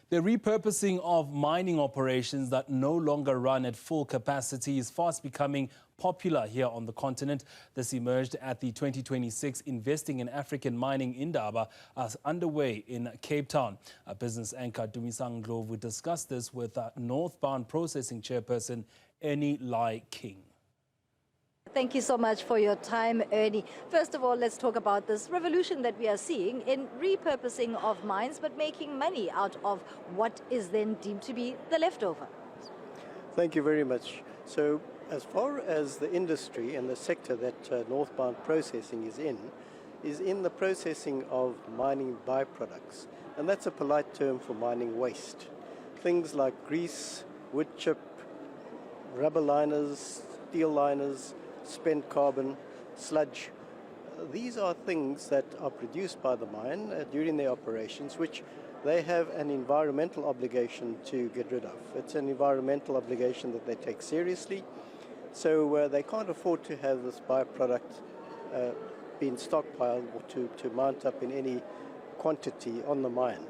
The repurposing of mining operations that no longer run at full capacity is fast becoming popular here on the continent. This emerged at the 2026 Investing in African Mining Indaba as underway in Cape Town. Business anchor Tumisang Ndlovu discussed this with Northbound Processing chairperson Ernie Lai King. Thank you so much for your time, Ernie. First of all, let's talk about this revolution that we are seeing in repurposing of mines, but making money out of what is then deemed to be the leftover. Thank you very much. So, as far as the industry and the sector that Northbound Processing is in the processing of mining byproducts. And that's a polite term for mining waste. Things like grease, wood chip, rubber liners, steel liners, spent carbon, sludge. These are things that are produced by the mine during their operations, which they have an environmental obligation to get rid of. It's an environmental obligation that they take seriously, so they can't afford to have this byproduct being stockpiled or to mount up in any quantity on the mine.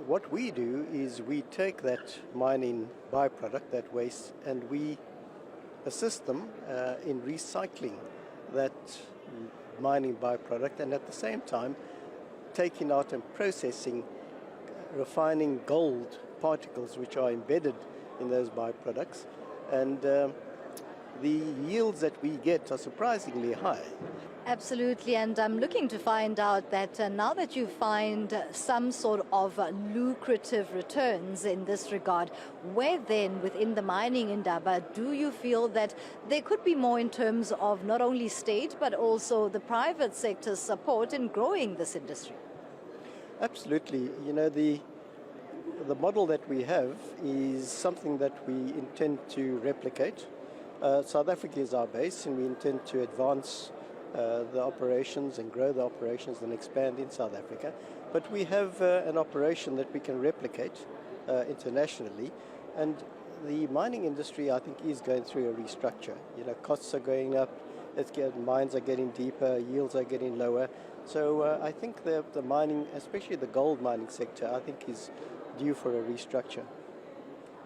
What we do is we take that mining byproduct, that waste, and we assist them in recycling that mining byproduct, and at the same time taking out and processing, refining gold particles which are embedded in those byproducts. And the yields that we get are surprisingly high. Absolutely, and I'm looking to find out that now that you find some sort of lucrative returns in this regard, where then within the mining indaba do you feel that there could be more in terms of not only state but also the private sector's support in growing this industry? Absolutely. You know, the model that we have is something that we intend to replicate. South Africa is our base, and we intend to advance the operations and grow the operations and expand in South Africa. But we have an operation that we can replicate internationally, and the mining industry, I think, is going through a restructure. You know, costs are going up, mines are getting deeper, yields are getting lower. So I think the mining, especially the gold mining sector, I think is due for a restructure.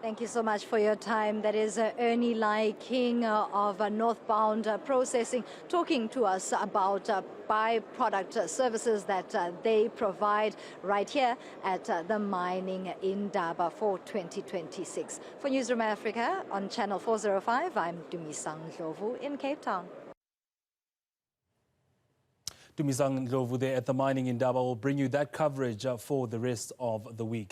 Thank you so much for your time. That is Ernie Lai King of Northbound Processing talking to us about byproduct services that they provide right here at the Mining Indaba for 2026. For Newzroom Afrika on Channel 405, I'm Tumisang Ndlovu in Cape Town. Tumisang Ndlovu there at the Mining Indaba will bring you that coverage for the rest of the week.